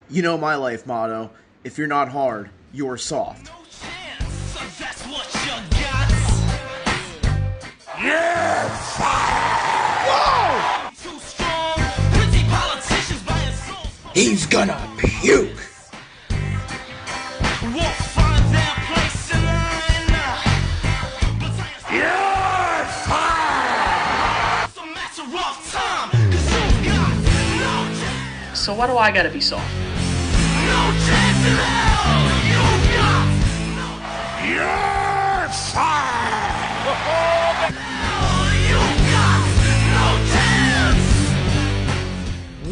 You know my life motto: if you're not hard, you're soft. He's gonna puke. So why do I gotta be soft? You're fired!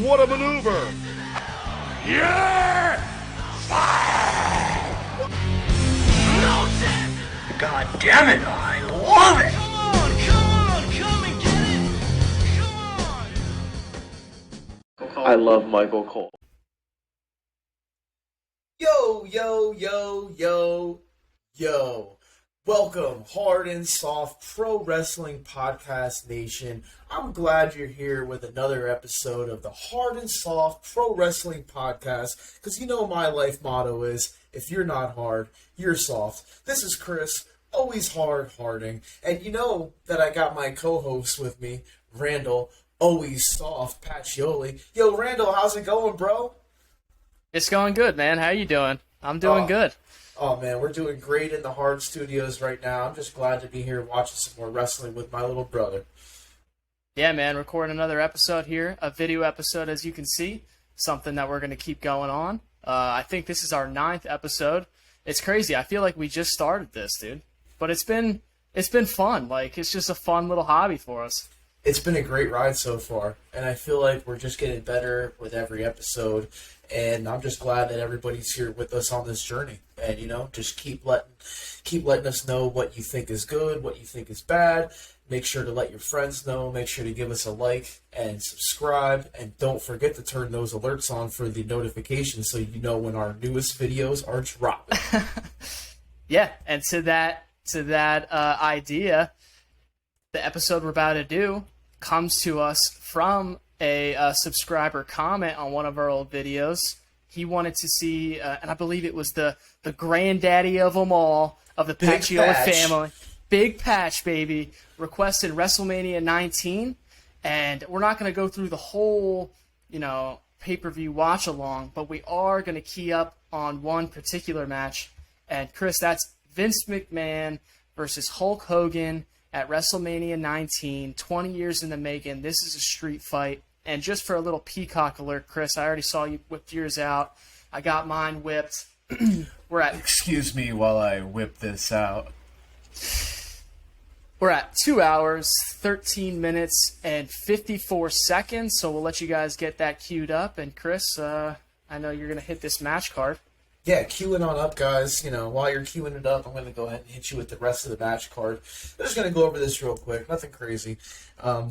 What a maneuver! You're fired! God damn it, I love it! I love Michael Cole. Yo, yo, yo, yo, yo. Welcome, Hard and Soft Pro Wrestling Podcast Nation. I'm glad you're here with another episode of the Hard and Soft Pro Wrestling Podcast, because you know my life motto is, if you're not hard, you're soft. This is Chris, always harding, and you know that I got my co-host with me, Randall, always soft, Pacioli. Yo, Randall, how's it going, bro? It's going good, man. How you doing? I'm doing good. Oh, man, we're doing great in the Hard Studios right now. I'm just glad to be here watching some more wrestling with my little brother. Yeah, man, recording another episode here, a video episode, as you can see, something that we're going to keep going on. I think this is our 9th episode. It's crazy. I feel like we just started this, dude. But it's been fun. Like, it's just a fun little hobby for us. It's been a great ride so far, and I feel like we're just getting better with every episode, and I'm just glad that everybody's here with us on this journey. And, you know, just keep letting us know what you think is good, what you think is bad. Make sure to let your friends know. Make sure to give us a like and subscribe, and don't forget to turn those alerts on for the notifications so you know when our newest videos are dropping. Yeah, and to that idea, the episode we're about to do comes to us from a subscriber comment on one of our old videos. He wanted to see, and I believe it was the granddaddy of them all, of the Pacioli family, Big Patch, baby, requested WrestleMania 19, and we're not going to go through the whole, pay-per-view watch-along, but we are going to key up on one particular match, and Chris, that's Vince McMahon versus Hulk Hogan at WrestleMania 19, 20 years in the making. This is a street fight. And just for a little peacock alert, Chris, I already saw you whipped yours out. I got mine whipped. Excuse me while I whip this out. We're at 2 hours, 13 minutes, and 54 seconds. So we'll let you guys get that queued up. And Chris, I know you're going to hit this match card. Yeah, queuing on up, guys. While you're queuing it up, I'm going to go ahead and hit you with the rest of the match card. I'm just going to go over this real quick. Nothing crazy.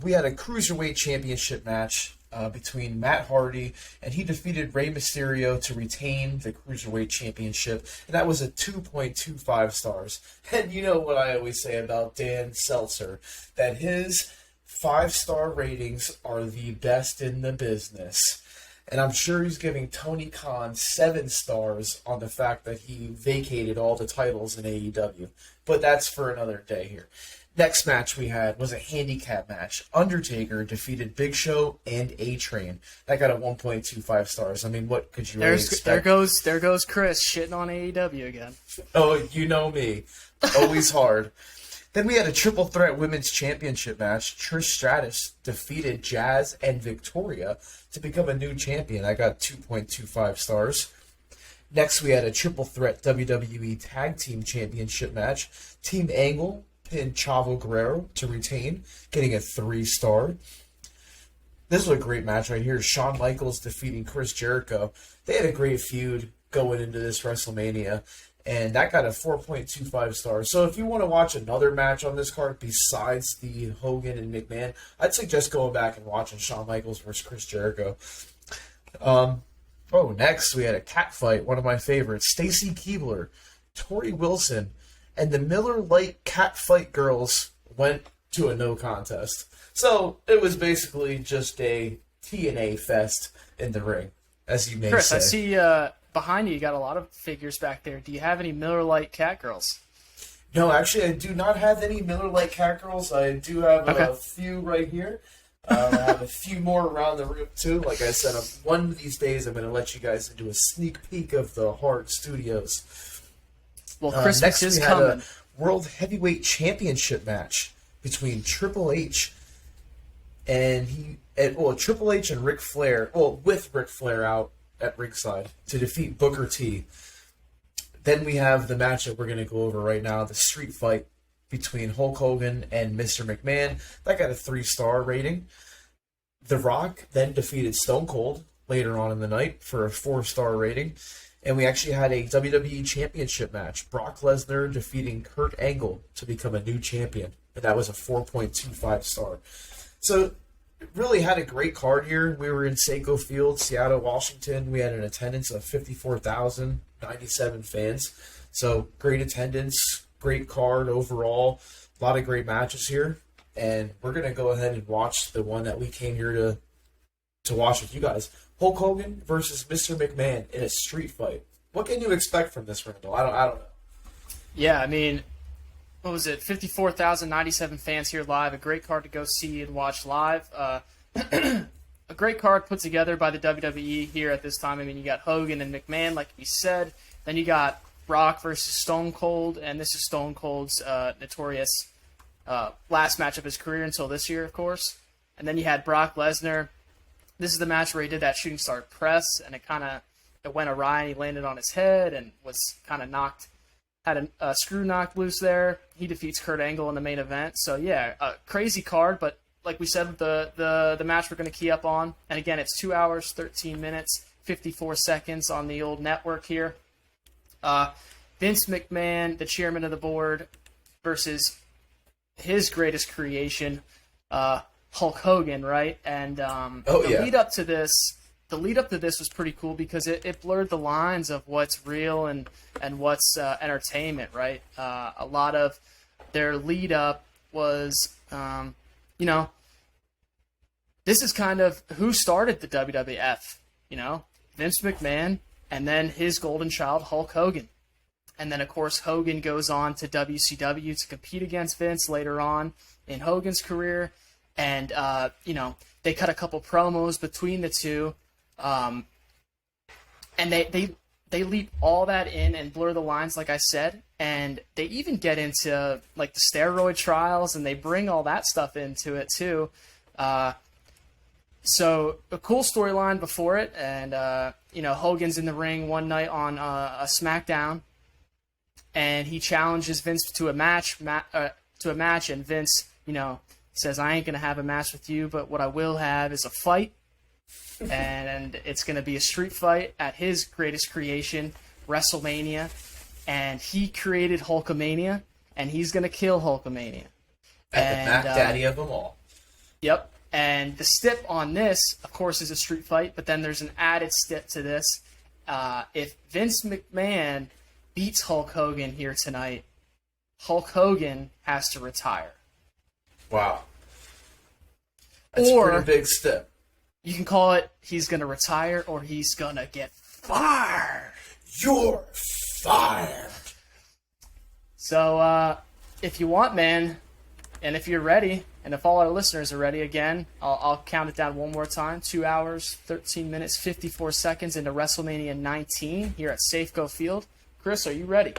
We had a Cruiserweight Championship match between Matt Hardy, and he defeated Rey Mysterio to retain the Cruiserweight Championship, and that was a 2.25 stars. And you know what I always say about Dan Seltzer, that his 5-star ratings are the best in the business. And I'm sure he's giving Tony Khan 7 stars on the fact that he vacated all the titles in AEW. But that's for another day here. Next match we had was a handicap match. Undertaker defeated Big Show and A-Train. That got a 1.25 stars. I mean, what could you really expect? There goes Chris shitting on AEW again. Oh, you know me. Always hard. Then we had a triple threat women's championship match. Trish Stratus defeated Jazz and Victoria to become a new champion. I got 2.25 stars. Next, we had a triple threat WWE Tag Team Championship match. Team Angle pinned Chavo Guerrero to retain, getting a 3-star. This was a great match right here. Shawn Michaels defeating Chris Jericho. They had a great feud going into this WrestleMania, and that got a 4.25 stars. So if you want to watch another match on this card besides the Hogan and McMahon, I'd suggest going back and watching Shawn Michaels versus Chris Jericho. Next we had a cat fight, one of my favorites. Stacy Keibler, Tori Wilson, and the Miller Lite cat fight girls went to a no contest. So it was basically just a TNA fest in the ring. as you may Chris, say. I see behind you got a lot of figures back there. Do you have any Miller Lite Catgirls? No, actually, I do not have any Miller Lite Catgirls. I do have Okay. a few right here. I have a few more around the room, too. Like I said, one of these days I'm going to let you guys into a sneak peek of the Hard Studios. Well, Christmas Next, is we had coming. a World Heavyweight Championship match between Triple H and Triple H and Ric Flair. Well, with Ric Flair out at ringside to defeat Booker T. Then we have the match that we're going to go over right now, the street fight between Hulk Hogan and Mr. McMahon. That got a 3-star rating. The Rock then defeated Stone Cold later on in the night for a 4-star rating. And we actually had a WWE Championship match. Brock Lesnar defeating Kurt Angle to become a new champion. And that was a 4.25 star. So, really had a great card here. We were in Seiko Field, Seattle, Washington. We had an attendance of 54,097 fans. So, great attendance, great card overall. A lot of great matches here. And we're going to go ahead and watch the one that we came here to watch with you guys. Hulk Hogan versus Mr. McMahon in a street fight. What can you expect from this, Randall? I don't know. Yeah, I mean, what was it? 54,097 fans here live. A great card to go see and watch live. A great card put together by the WWE here at this time. I mean, you got Hogan and McMahon, like we said. Then you got Brock versus Stone Cold, and this is Stone Cold's notorious last match of his career until this year, of course. And then you had Brock Lesnar. This is the match where he did that shooting star press, and it went awry, and he landed on his head and was kind of had a screw knocked loose there. He defeats Kurt Angle in the main event. So yeah, a crazy card, but like we said, the match we're going to key up on, and again, it's 2 hours, 13 minutes, 54 seconds on the old network here. Vince McMahon, the chairman of the board, versus his greatest creation, Hulk Hogan, right? And the lead up to this was pretty cool because it blurred the lines of what's real and what's entertainment, right? A lot of their lead up was, this is kind of who started the WWF, Vince McMahon, and then his golden child, Hulk Hogan. And then, of course, Hogan goes on to WCW to compete against Vince later on in Hogan's career. And, they cut a couple promos between the two. And they leap all that in and blur the lines, like I said. And they even get into, like, the steroid trials, and they bring all that stuff into it, too. So, a cool storyline before it. And, Hogan's in the ring one night on a SmackDown. And he challenges Vince to a match, and Vince, says, I ain't going to have a match with you, but what I will have is a fight. And it's going to be a street fight at his greatest creation, WrestleMania. And he created Hulkamania, and he's going to kill Hulkamania. And the Mac Daddy of them all. Yep. And the stip on this, of course, is a street fight, but then there's an added stip to this. If Vince McMahon beats Hulk Hogan here tonight, Hulk Hogan has to retire. Wow. That's a pretty big step. You can call it he's going to retire or he's going to get fired. You're fired. So, if you want, man, and if you're ready, and if all our listeners are ready, again, I'll count it down one more time. 2 hours, 13 minutes, 54 seconds into WrestleMania 19 here at Safeco Field. Chris, are you ready?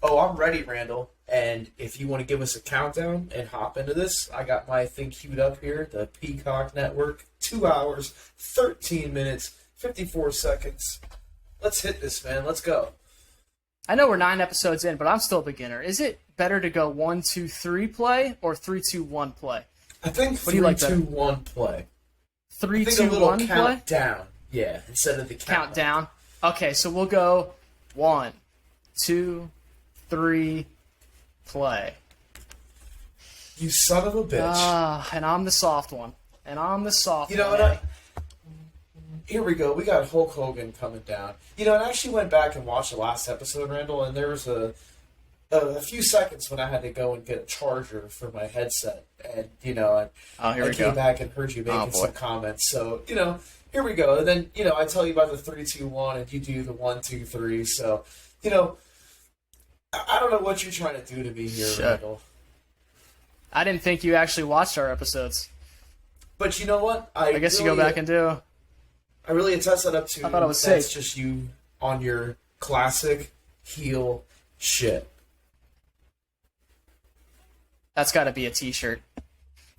Oh, I'm ready, Randall. And if you want to give us a countdown and hop into this, I got my thing queued up here, the Peacock Network. 2 hours, 13 minutes, 54 seconds. Let's hit this, man. Let's go. I know we're 9 episodes in, but I'm still a beginner. Is it better to go 1, 2, 3 play or 3, 2, 1 play? I think 3, 2, 1 play. 3, I think 2, a little 1 play? countdown. Yeah, instead of the Countdown. Okay, so we'll go 1, 2, 3, play. You son of a bitch. And I'm the soft one. You know what? Here we go. We got Hulk Hogan coming down. I actually went back and watched the last episode, Randall, and there was a a few seconds when I had to go and get a charger for my headset, and I came back and heard you making some comments. So here we go. And then I tell you about the 3, 2, 1, and you do the 1, 2, 3. So I don't know what you're trying to do to me here, Randall. I didn't think you actually watched our episodes. But you know what? I guess you go back and do. I really attest that up to. I thought it was that's safe. Just you on your classic heel shit. That's got to be a T-shirt.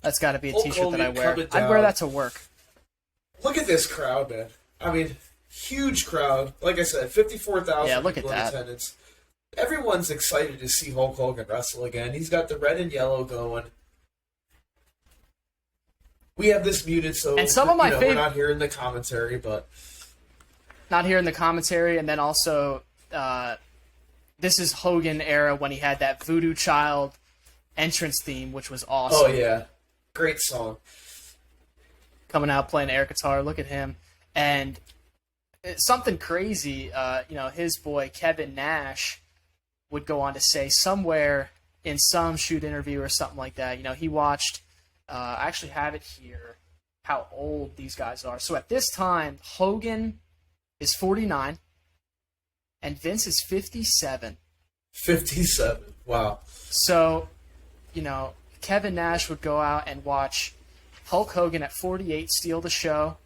That's got to be a Hulk T-shirt that I Hogan wear. coming I'd wear down. that to work. Look at this crowd, man. I mean, huge crowd. Like I said, 54,000 Yeah, look at people in that. attendance. Everyone's excited to see Hulk Hogan wrestle again. He's got the red and yellow going. We have this muted, so And some of my we're not hearing the commentary, but not hearing the commentary, and then also this is Hogan era when he had that Voodoo Child entrance theme, which was awesome. oh yeah, great song. Coming out playing air guitar. Look at him. And it's something crazy, his boy Kevin Nash would go on to say somewhere in some shoot interview or something like that, he watched, I actually have it here, how old these guys are. So at this time, Hogan is 49 and Vince is 57. 57. Wow. So, Kevin Nash would go out and watch Hulk Hogan at 48 steal the show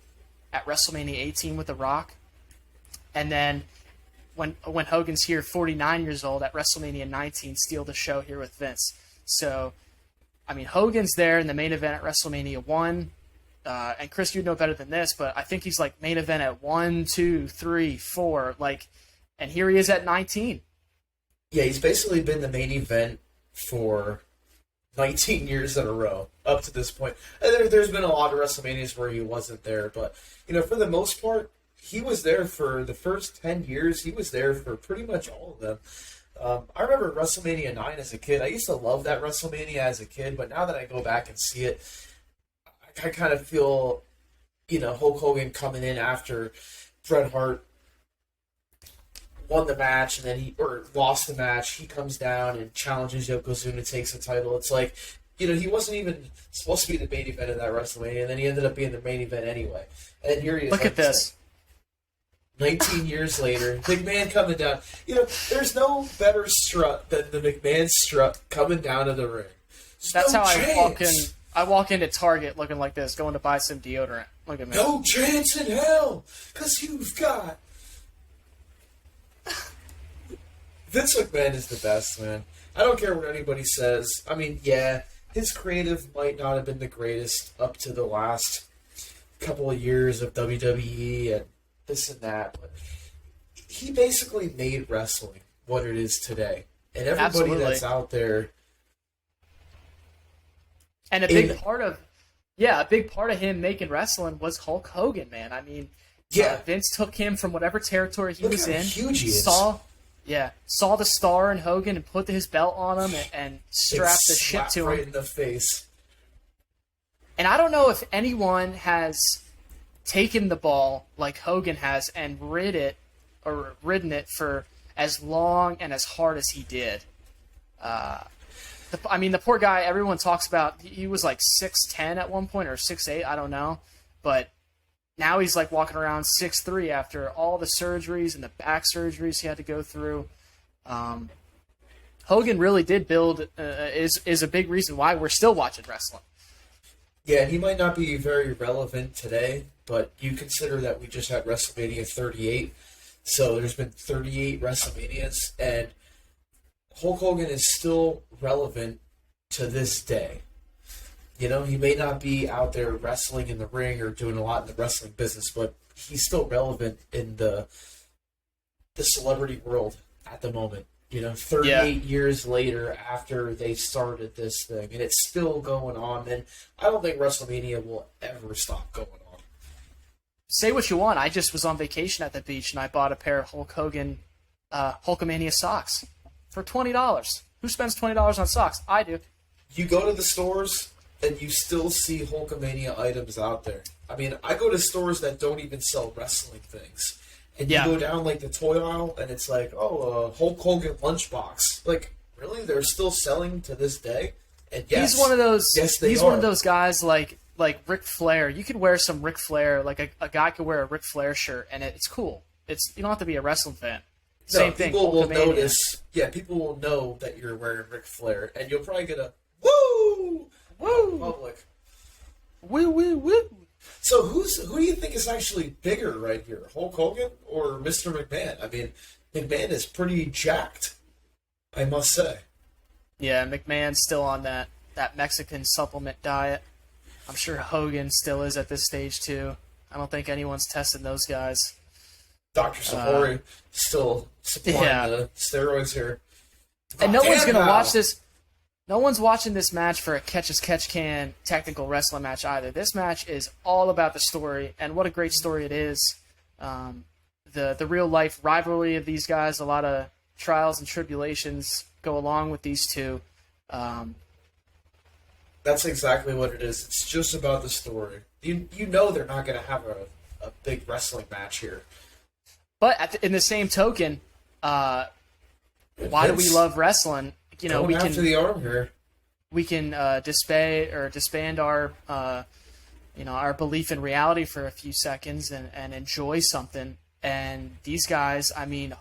at WrestleMania 18 with The Rock. And then when Hogan's here, 49 years old, at WrestleMania 19, steal the show here with Vince. So, I mean, Hogan's there in the main event at WrestleMania 1. And Chris, you'd know better than this, but I think he's like main event at 1, 2, 3, 4. And here he is at 19. Yeah, he's basically been the main event for 19 years in a row up to this point. And there's been a lot of WrestleManias where he wasn't there, but for the most part, he was there for the first 10 years. He was there for pretty much all of them. I remember WrestleMania 9 as a kid. I used to love that WrestleMania as a kid, but now that I go back and see it, I kind of feel, Hulk Hogan coming in after Bret Hart won the match and then lost the match. He comes down and challenges Yokozuna, takes the title. It's like, he wasn't even supposed to be the main event of that WrestleMania, and then he ended up being the main event anyway. And here he is. Look at this. 19 years later, McMahon coming down. There's no better strut than the McMahon strut coming down to the ring. That's how I walk in. I walk into Target looking like this, going to buy some deodorant. Look at me. No chance in hell, because you've got... Vince McMahon is the best, man. I don't care what anybody says. I mean, yeah, his creative might not have been the greatest up to the last couple of years of WWE and this and that, but he basically made wrestling what it is today. And everybody Absolutely. that's out there... And a big part of him making wrestling was Hulk Hogan, man. I mean, Vince took him from whatever territory he was in. Huge he is. Saw the star in Hogan and put his belt on him and strapped the shit to him. Right in the face. And I don't know if anyone has taken the ball like Hogan has and ridden it for as long and as hard as he did. The poor guy, everyone talks about, he was like 6'10" at one point, or 6'8", I don't know. But now he's like walking around 6'3" after all the surgeries and the back surgeries he had to go through. Hogan really did build, is a big reason why we're still watching wrestling. Yeah, he might not be very relevant today, but you consider that we just had WrestleMania 38. So there's been 38 WrestleManias, and Hulk Hogan is still relevant to this day. He may not be out there wrestling in the ring or doing a lot in the wrestling business, but he's still relevant in the celebrity world at the moment. 38 years later after they started this thing, and it's still going on, and I don't think WrestleMania will ever stop going on. Say what you want. I just was on vacation at the beach, and I bought a pair of Hulk Hogan Hulkamania socks for $20. Who spends $20 on socks? I do. You go to the stores, and you still see Hulkamania items out there. I mean, I go to stores that don't even sell wrestling things. And you go down, like, the toy aisle, and it's like, Hulk Hogan lunchbox. Like, Really? They're still selling to this day? And yes, He's one of those. Yes, they he's are. one of those guys like Ric Flair. You could wear some Ric Flair, like a guy could wear a Ric Flair shirt, and it's cool. You don't have to be a wrestling fan. Same thing. People will Hulkamania. notice. Yeah, people will know that you're wearing Ric Flair, and you'll probably get a woo, Woo, public. woo, woo, woo. So who do you think is actually bigger right here, Hulk Hogan or Mr. McMahon? I mean, McMahon is pretty jacked, I must say. Yeah, McMahon's still on that Mexican supplement diet. I'm sure Hogan still is at this stage too. I don't think anyone's tested those guys. Dr. Sahori still supplying the steroids here. And no one's going to now. watch this. No one's watching this match for a catch-as-catch-can technical wrestling match either. This match is all about the story, and what a great story it is. The real-life rivalry of these guys, a lot of trials and tribulations go along with these two. That's exactly what it is. It's just about the story. You know they're not going to have a big wrestling match here. But in the same token, why do we love wrestling? You know, going after the arm here. We can disband our our belief in reality for a few seconds and enjoy something. And these guys, I mean,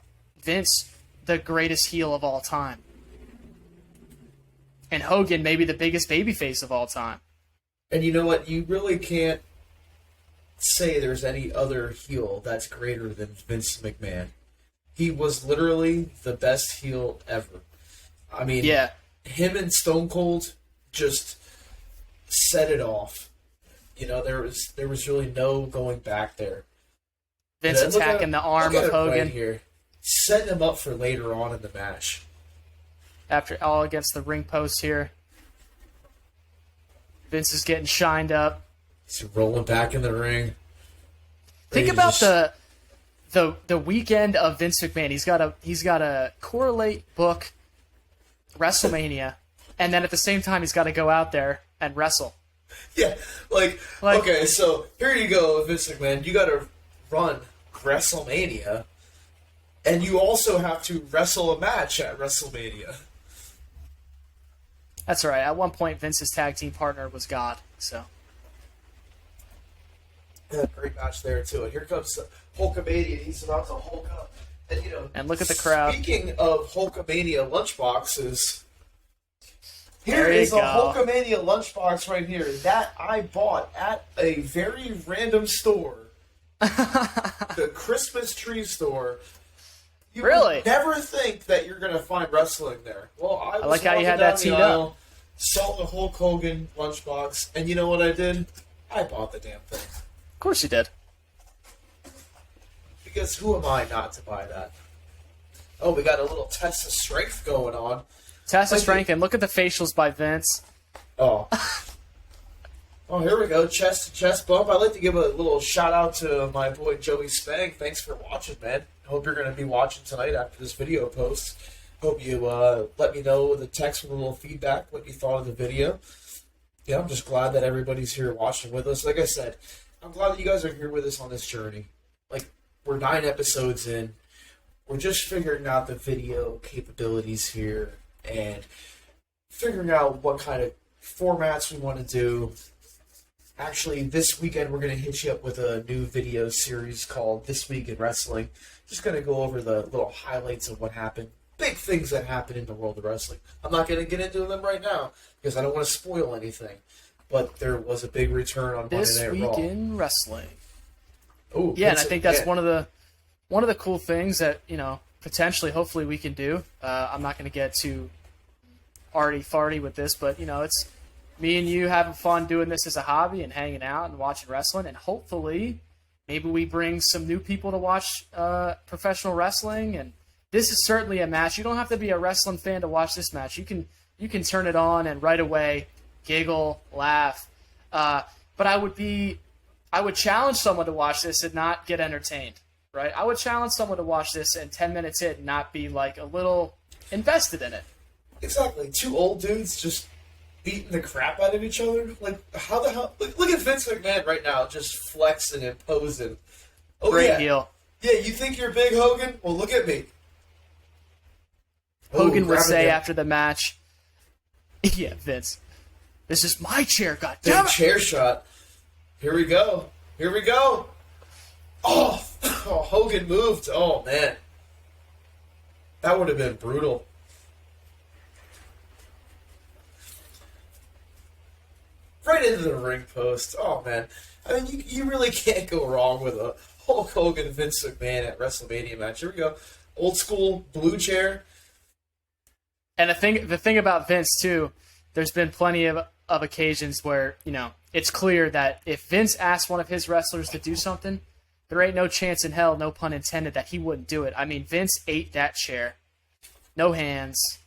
Vince, the greatest heel of all time, and Hogan, maybe the biggest babyface of all time. And you know what? You really can't say there's any other heel that's greater than Vince McMahon. He was literally the best heel ever. I mean, Yeah, him and Stone Cold just set it off. You know, there was really no going back there. Vince And then attacking the arm look of at it right Hogan here, setting him up for later on in the match. after all against the ring post here. Vince is getting shined up. He's rolling back in the ring. Think He about just- the weekend of Vince McMahon. He's got to correlate book WrestleMania, and then at the same time he's got to go out there and wrestle. Yeah, like okay, so here you go, Vince McMahon. You got to run WrestleMania, and you also have to wrestle a match at WrestleMania. That's right. At one point, Vince's tag team partner was God. So Yeah, great match there too. And here comes Hulkamania. He's about to Hulk up, and you know. And look at the crowd. Speaking of Hulkamania lunchboxes, here There you is a go. Hulkamania lunchbox right here that I bought at a very random store, the Christmas tree store. You Really? would never think that you're going to find wrestling there. Well, I was like how you walking had that down the teed up. aisle, saw the Hulk Hogan lunchbox, and you know what I did? I bought the damn thing. of course you did. Because who am I not to buy that? Oh, we got a little test of strength going on. Test of Thank strength, and look at the facials by Vince. Oh. Oh, here we go. Chest to chest bump. I'd like to give a little shout out to my boy Joey Spang. Thanks for watching, man. Hope you're going to be watching tonight after this video post. Hope you let me know with a text with a little feedback what you thought of the video. Yeah, I'm just glad that everybody's here watching with us. Like I said, I'm glad that you guys are here with us on this journey. Like, we're 9 episodes in. We're just figuring out the video capabilities here and figuring out what kind of formats we want to do. Actually, this weekend we're going to hit you up with a new video series called This Week in Wrestling. Just going to go over the little highlights of what happened. Big things that happen in the world of wrestling. I'm not going to get into them right now because I don't want to spoil anything. But there was a big return on This Monday Night week Raw. in wrestling. Ooh, Yeah, and I think that's yeah. one of the cool things that, you know, potentially, hopefully we can do. I'm not going to get too arty-farty with this, but, you know, it's me and you having fun doing this as a hobby and hanging out and watching wrestling, and hopefully maybe we bring some new people to watch professional wrestling. And this is certainly a match. You don't have to be a wrestling fan to watch this match. You can turn it on and right away giggle, laugh. But I would challenge someone to watch this and not get entertained, right? I would challenge someone to watch this and 10 minutes in not be like a little invested in it. Exactly. 2 old dudes just beating the crap out of each other. Like, how the hell? Look at Vince McMahon right now, just flexing and posing. Oh, Great yeah. heel. Yeah, you think you're big, Hogan? Well, look at me. Hogan would grab it say there. after the match, yeah, Vince, this is my chair, Big goddammit. chair shot. Here we go. Here we go. Oh, Hogan moved. Oh, man. That would have been brutal. Right into the ring post. Oh, man. I mean, you really can't go wrong with a Hulk Hogan and Vince McMahon at WrestleMania match. Here we go. Old school blue chair. And the thing about Vince, too, there's been plenty of occasions where, it's clear that if Vince asked one of his wrestlers to do something, there ain't no chance in hell, no pun intended, that he wouldn't do it. I mean, Vince ate that chair. No hands.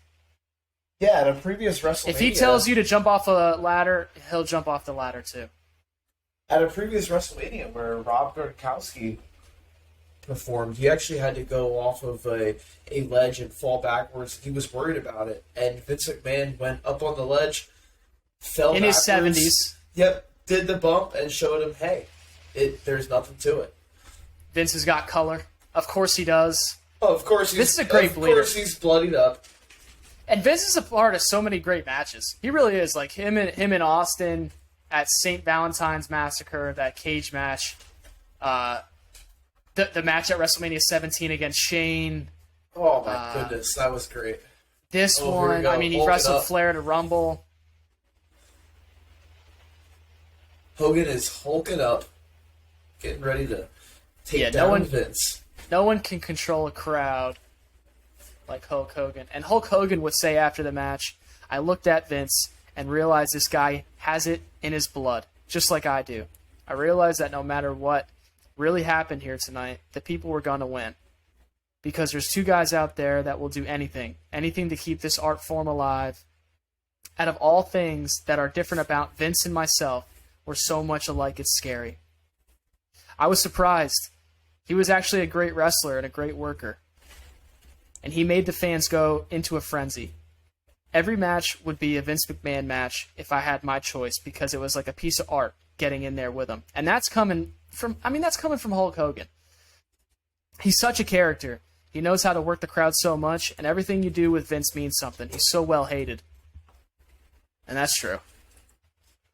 Yeah, at a previous WrestleMania. If he tells you to jump off a ladder, he'll jump off the ladder, too. At a previous WrestleMania where Rob Gronkowski performed, he actually had to go off of a ledge and fall backwards. He was worried about it. And Vince McMahon went up on the ledge, fell In backwards. his 70s. Yep, did the bump and showed him, hey, there's nothing to it. Vince has got color. Of course he does. Oh, of course This is a great bleeder. Of course he's bloodied up. And Vince is a part of so many great matches. He really is. Like him and Austin at St. Valentine's Massacre, that cage match. The match at WrestleMania 17 against Shane. Oh, my goodness, that was great. This Oh, here we one, go. I mean, he Hulk it wrestled up. Flair to Rumble. Hogan is hulking up, getting ready to take down Vince. No one can control a crowd like Hulk Hogan. And Hulk Hogan would say after the match, I looked at Vince and realized this guy has it in his blood, just like I do. I realized that no matter what really happened here tonight, the people were going to win. Because there's two guys out there that will do anything to keep this art form alive. Out of all things that are different about Vince and myself, we're so much alike it's scary. I was surprised. He was actually a great wrestler and a great worker. And he made the fans go into a frenzy. Every match would be a Vince McMahon match if I had my choice, because it was like a piece of art getting in there with him. And that's coming from Hulk Hogan. He's such a character. He knows how to work the crowd so much, and everything you do with Vince means something. He's so well hated. And that's true.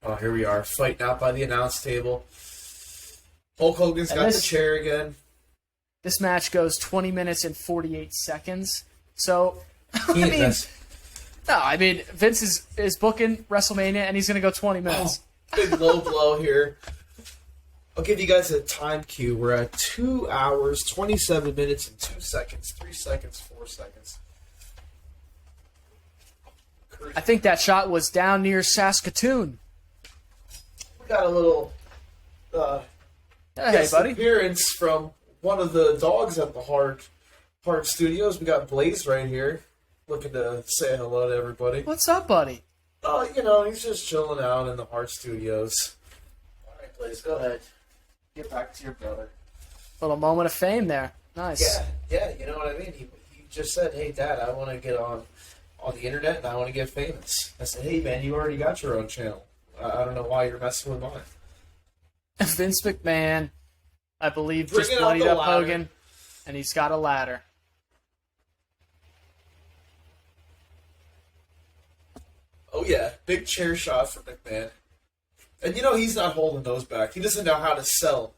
Oh, here we are, fighting out by the announce table. Hulk Hogan's got the chair again. This match goes 20 minutes and 48 seconds. So, Vince is booking WrestleMania, and he's going to go 20 minutes. Oh, big low blow here. I'll give you guys a time cue. We're at 2 hours, 27 minutes, and 2 seconds. 3 seconds, 4 seconds. I think that shot was down near Saskatoon. We got a little Hey, buddy. appearance from one of the dogs at the Hard Studios. We got Blaze right here, looking to say hello to everybody. What's up, buddy? Oh, he's just chilling out in the Hard Studios. All right, Blaze, go ahead. Get back to your brother. Little moment of fame there. Nice. Yeah, you know what I mean? He just said, hey, Dad, I want to get on the internet and I want to get famous. I said, hey, man, you already got your own channel. I don't know why you're messing with mine. Vince McMahon, I believe, just Bringing out bloodied the up ladder. Hogan, and he's got a ladder. Oh, yeah, big chair shot for McMahon. And he's not holding those back. He doesn't know how to sell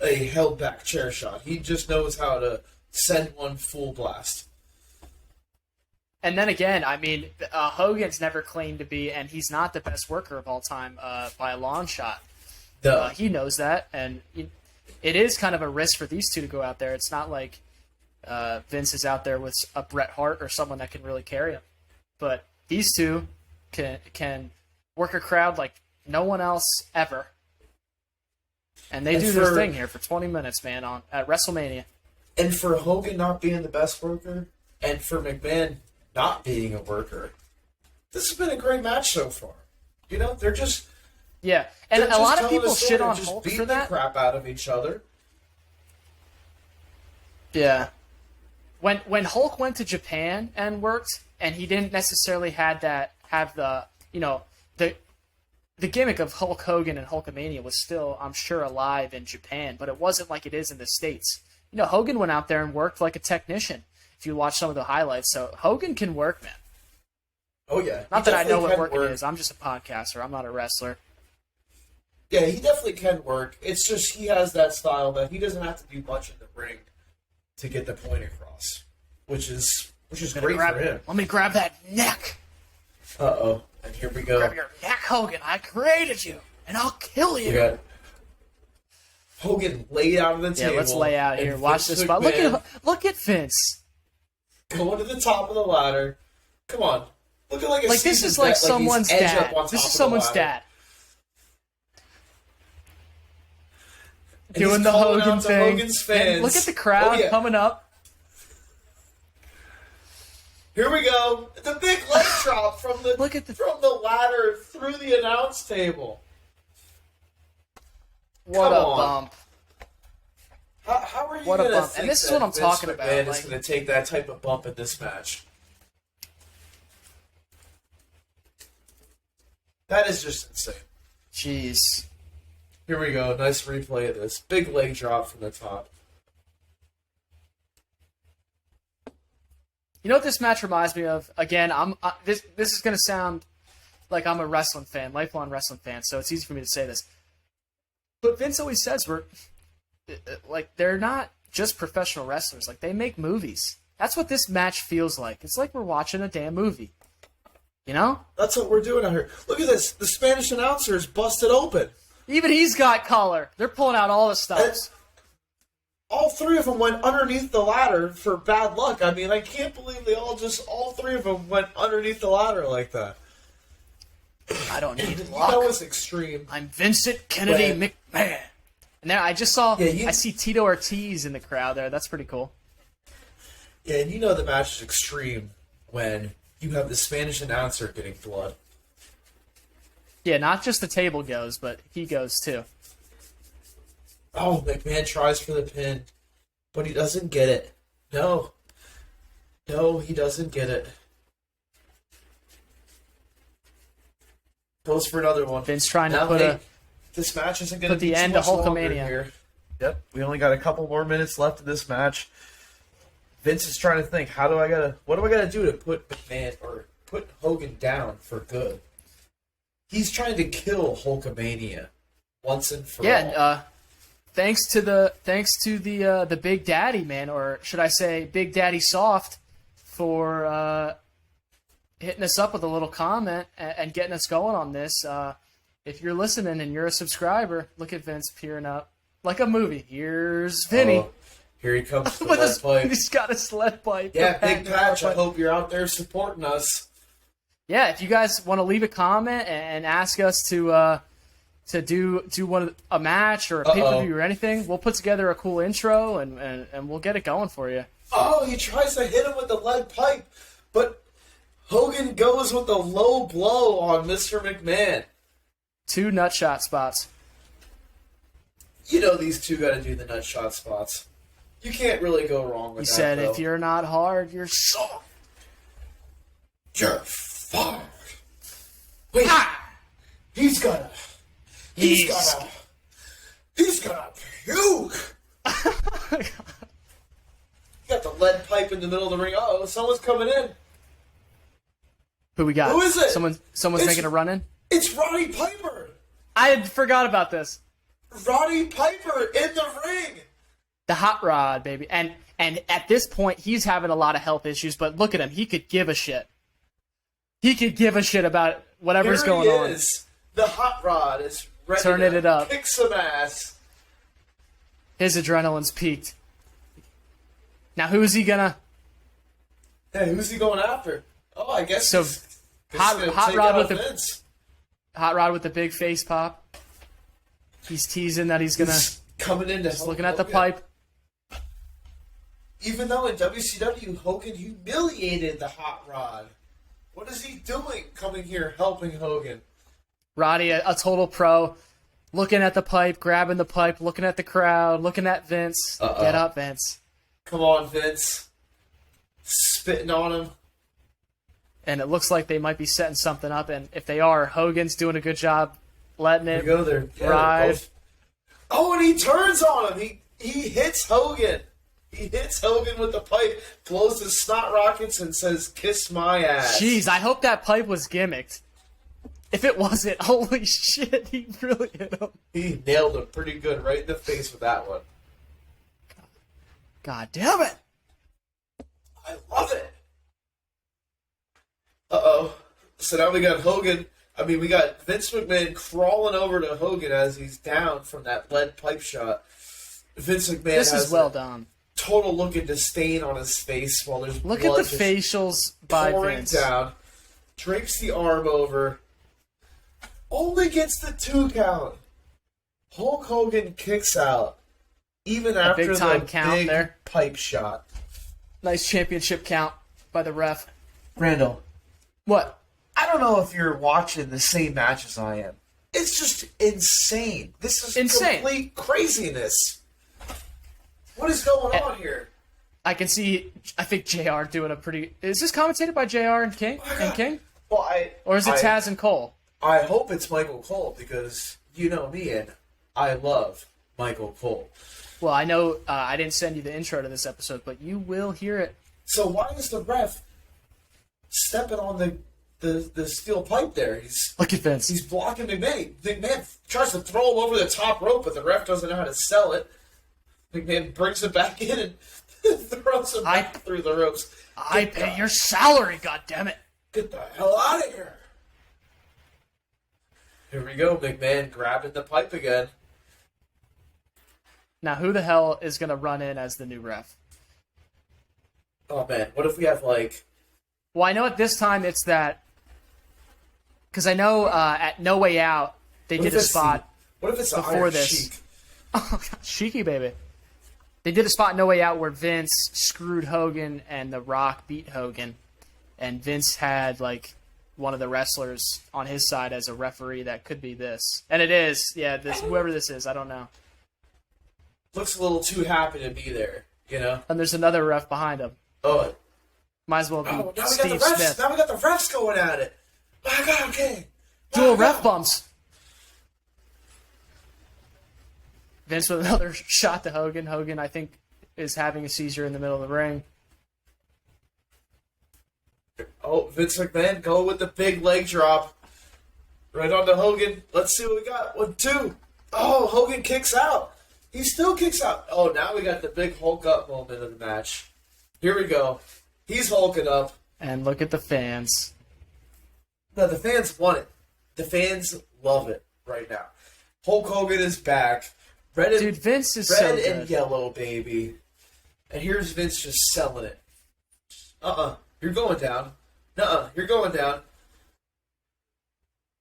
a held-back chair shot. He just knows how to send one full blast. And then again, Hogan's never claimed to be, and he's not the best worker of all time by a long shot. He knows that, and it is kind of a risk for these two to go out there. It's not like Vince is out there with a Bret Hart or someone that can really carry him. But these two can work a crowd like no one else ever. And they do their thing here for 20 minutes, man, at WrestleMania. And for Hogan not being the best worker, and for McMahon not being a worker, this has been a great match so far. They're just... Yeah, and a lot of people shit on Hulk for that. The crap out of each other. Yeah. When Hulk went to Japan and worked, and he didn't necessarily have the gimmick of Hulk Hogan and Hulkamania was still, I'm sure, alive in Japan, but it wasn't like it is in the States. Hogan went out there and worked like a technician, if you watch some of the highlights. So Hogan can work, man. Oh, yeah. Not that I know what working is. I'm just a podcaster. I'm not a wrestler. Yeah, he definitely can work. It's just he has that style that he doesn't have to do much in the ring to get the point across, which is great for him. Let me grab that neck. Uh-oh. And here we go. Grab your neck, Hogan. I created you, and I'll kill you. We got Hogan laid out on the table. Yeah, let's lay out here. Watch this spot. Look at Vince. Going to the top of the ladder. Come on. Looking like a this is like someone's dad. This is someone's dad. Doing the Hogan thing. Hogan's fans. Look at the crowd coming up. Here we go. The big leg drop from the from the ladder through the announce table. What a bump. How are you what a gonna bump. think And this is that what I'm Vince talking McMahon about. is going to take that type of bump in this match? That is just insane. Jeez. Here we go. Nice replay of this. Big leg drop from the top. You know what this match reminds me of? Again, this is going to sound like I'm a wrestling fan, lifelong wrestling fan, so it's easy for me to say this. But Vince always says they're not just professional wrestlers. Like, they make movies. That's what this match feels like. It's like we're watching a damn movie. You know? That's what we're doing out here. Look at this. The Spanish announcer is busted open. Even he's got color. They're pulling out all the stops. All three of them went underneath the ladder for bad luck. I mean, I can't believe all three of them went underneath the ladder like that. I don't need luck. That was extreme. I'm Vincent Kennedy McMahon. And then I just saw, I see Tito Ortiz in the crowd there. That's pretty cool. Yeah, and you know the match is extreme when you have the Spanish announcer getting blood. Yeah, not just the table goes, but he goes too. Oh, McMahon tries for the pin, but he doesn't get it. No, he doesn't get it. Goes for another one. Vince trying to put this match isn't going to be the end too to much Hulkamania here. Yep, we only got a couple more minutes left in this match. Vince is trying to think, what do I gotta do to put McMahon or put Hogan down for good? He's trying to kill Hulkamania once and for all. Yeah, thanks to the Big Daddy, man, or should I say Big Daddy Soft, for hitting us up with a little comment and getting us going on this. If you're listening and you're a subscriber, look at Vince peering up like a movie. Here's Vinny. Oh, here he comes with the lead pipe. He's got a sled pipe. Yeah, Big Patch, I hope you're out there supporting us. Yeah, if you guys want to leave a comment and ask us to do a match or a pay-per-view or anything, we'll put together a cool intro and we'll get it going for you. Oh, he tries to hit him with the lead pipe, but Hogan goes with a low blow on Mr. McMahon. 2 nut shot spots. You know these two got to do the nut shot spots. You can't really go wrong with that. He said, though. if you're not hard, you're soft. You're fired. Wait, he's gonna puke. You got the lead pipe in the middle of the ring. Uh-oh, someone's coming in. Who we got? Who is it? Someone's making a run in? It's Roddy Piper. I had forgot about this. Roddy Piper in the ring. The hot rod, baby. And at this point, he's having a lot of health issues, but look at him. He could give a shit. He could give a shit about whatever's going on. The hot rod is ready Turning to it up. kick some ass. His adrenaline's peaked. Now, who's he gonna... Hey, who's he going after? Oh, I guess So, Hot Rod with the big face pop. He's teasing that he's gonna... coming in to Just looking at the pipe. Even though in WCW, Hogan humiliated the Hot Rod. What is he doing coming here helping Hogan? Roddy, a total pro. Looking at the pipe, grabbing the pipe, looking at the crowd, looking at Vince. Get up, Vince. Come on, Vince. Spitting on him. And it looks like they might be setting something up, and if they are, Hogan's doing a good job letting it Go there. ride. Oh, and he turns on him. He hits Hogan. He hits Hogan with the pipe, blows his snot rockets, and says, "Kiss my ass." Jeez, I hope that pipe was gimmicked. If it wasn't, holy shit, he really hit him. He nailed him pretty good right in the face with that one. God damn it. I love it. Uh-oh. So now we got Hogan. We got Vince McMahon crawling over to Hogan as he's down from that lead pipe shot. Vince McMahon This has is well done. total look of disdain on his face while there's Look blood at the just facials by pouring Vince. down. Drapes the arm over. Only gets the 2 count. Hulk Hogan kicks out. Even after big time the count big there. pipe shot. Nice championship count by the ref. Randall, What? I don't know if you're watching the same match as I am. It's just insane. This is Insane. complete craziness. What is going on here? I can see, I think JR doing a pretty... Is this commentated by JR and King? Well, Or is it Taz and Cole? I hope it's Michael Cole because you know me and I love Michael Cole. Well, I know I didn't send you the intro to this episode, but you will hear it. So why is the ref stepping on the steel pipe there? Look at Vince. He's blocking McMahon. McMahon tries to throw him over the top rope, but the ref doesn't know how to sell it. McMahon brings it back in and throws him back through the ropes. I pay your salary, goddammit. Get the hell out of here. Here we go, McMahon grabbing the pipe again. Now, who the hell is going to run in as the new ref? Oh, man. What if we have, like... Well, I know at this time it's that... Because I know at No Way Out, they did a spot what if it's before Iron this. Sheik? Oh, God, cheeky, baby. They did a spot in No Way Out where Vince screwed Hogan and The Rock beat Hogan. And Vince had, like, one of the wrestlers on his side as a referee. That could be this. And it is. Yeah, this whoever this is, I don't know. Looks a little too happy to be there, you know? And there's another ref behind him. Oh, Might as well be now we got the Steve refs. Smith. Now we got the refs going at it. My God, okay. Dual ref bumps. Vince with another shot to Hogan. Hogan, I think, is having a seizure in the middle of the ring. Oh, Vince McMahon go with the big leg drop. Right onto Hogan. Let's see what we got. 1, 2. Oh, Hogan kicks out. He still kicks out. Oh, now we got the big Hulk up moment of the match. Here we go. He's hulking up. And look at the fans. No, the fans want it. The fans love it right now. Hulk Hogan is back. Red and, Dude, Vince is so red good. and yellow, baby. And here's Vince just selling it. You're going down. You're going down.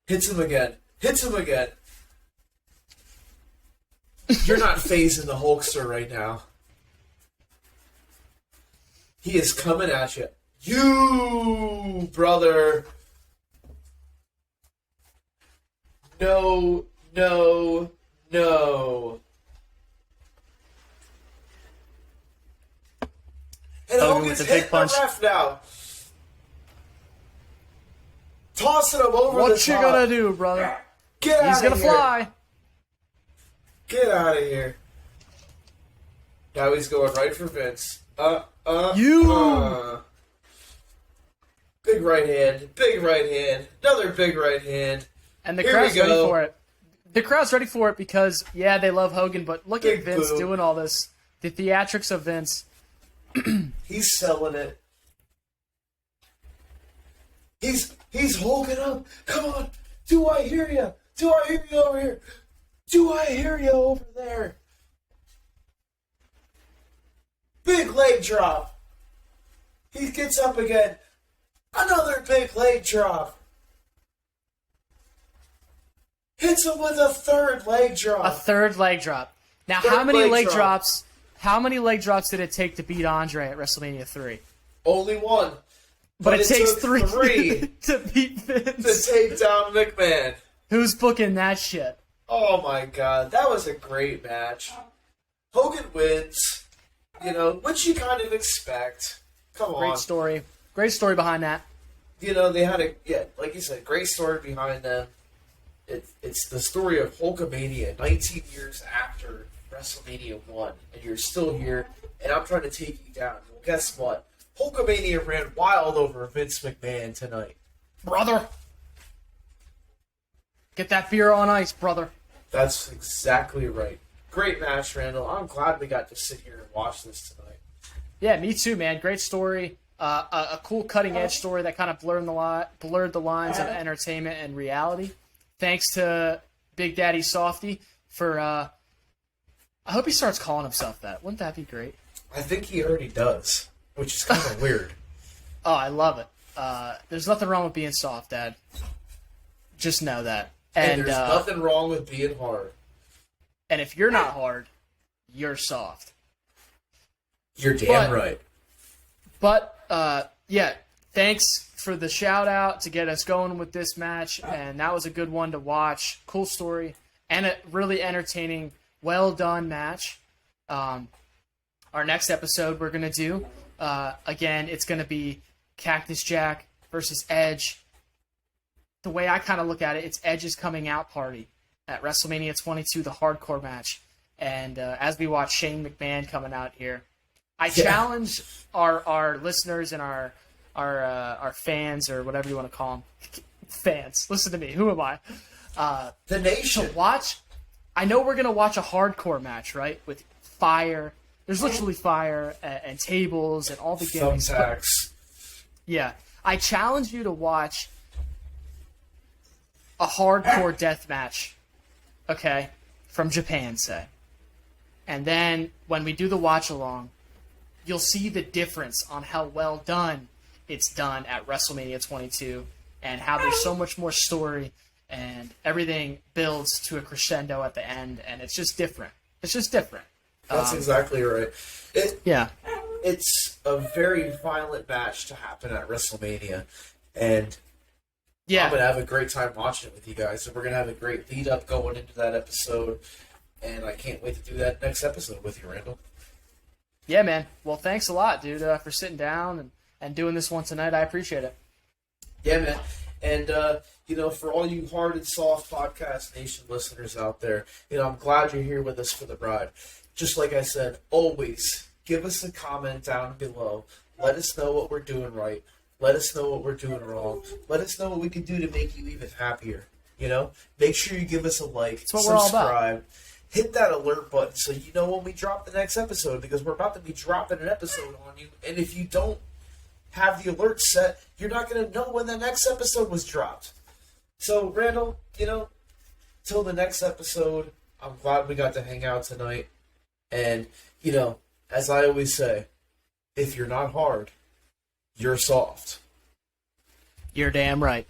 Hits him again. Hits him again. You're not phasing the Hulkster right now. He is coming at you. You, brother. No, no, no. And Hogan Hogan's with the big hitting punch. the ref now. Tossing him over the What you top. gonna do, brother? Get out He's of gonna here. fly. Get out of here. Now he's going right for Vince. You. Big right hand. Big right hand. Another big right hand. And the Here crowd's we go. ready for it. The crowd's ready for it because, yeah, they love Hogan, but look Big at Vince boo. doing all this. The theatrics of Vince. He's selling it. He's holding up. Come on. Do I hear you? Do I hear you over here? Do I hear you over there? Big leg drop. He gets up again. Another big leg drop. Hits him with a third leg drop. A third leg drop. Now, Third how many leg leg drop. drops? How many leg drops did it take to beat Andre at WrestleMania 3? Only one. But it takes took three to to beat Vince. take down McMahon. Who's booking that shit? Oh my God, that was a great match. Hogan wins. You know, which you kind of expect. Come on. Great story. Great story behind that. You know, they had like you said, great story behind them. It's the story of Hulkamania 19 years after WrestleMania 1, and you're still here and I'm trying to take you down. Well, guess what? Hulkamania ran wild over Vince McMahon tonight. Brother! Get that beer on ice, brother. That's exactly right. Great match, Randall. I'm glad we got to sit here and watch this tonight. Yeah, me too, man. Great story. A cool cutting-edge story that kind of blurred the lines of entertainment and reality. Thanks to Big Daddy Softy for... I hope he starts calling himself that. Wouldn't that be great? I think he already does, which is kind of weird. Oh, I love it. There's nothing wrong with being soft, Dad. Just know that. And there's nothing wrong with being hard. And if you're not hard, you're soft. You're damn right. But, yeah, thanks for the shout-out to get us going with this match, and that was a good one to watch. Cool story, and a really entertaining, well-done match. Our next episode we're going to do, again, it's going to be Cactus Jack versus Edge. The way I kind of look at it, it's Edge's coming out party at WrestleMania 22, the hardcore match. And as we watch Shane McMahon coming out here, I challenge our listeners and our fans, or whatever you want to call them. Fans. Listen to me. Who am I? The nation. To watch. I know we're going to watch a hardcore match, right? With fire. There's literally fire and tables and all the gimmicks. Thumbtacks. Yeah. I challenge you to watch a hardcore death match, okay, from Japan, say. And then when we do the watch-along, you'll see the difference on how well done it's done at WrestleMania 22 and how there's so much more story and everything builds to a crescendo at the end, and it's just different. It's just different. That's exactly right. Yeah. It's a very violent match to happen at WrestleMania, and I'm going to have a great time watching it with you guys. So we're going to have a great lead-up going into that episode, and I can't wait to do that next episode with you, Randall. Yeah, man. Well, thanks a lot, dude, for sitting down and doing this one tonight. I appreciate it. Yeah, man. And, for all you Hard and Soft Podcast Nation listeners out there, I'm glad you're here with us for the ride. Just like I said, always give us a comment down below. Let us know what we're doing right. Let us know what we're doing wrong. Let us know what we can do to make you even happier. Make sure you give us a like, That's what we're all about. subscribe, hit that alert button so you know when we drop the next episode, because we're about to be dropping an episode on you. And if you don't have the alert set, you're not going to know when the next episode was dropped. So, Randall, till the next episode, I'm glad we got to hang out tonight. And, as I always say, if you're not hard, you're soft. You're damn right.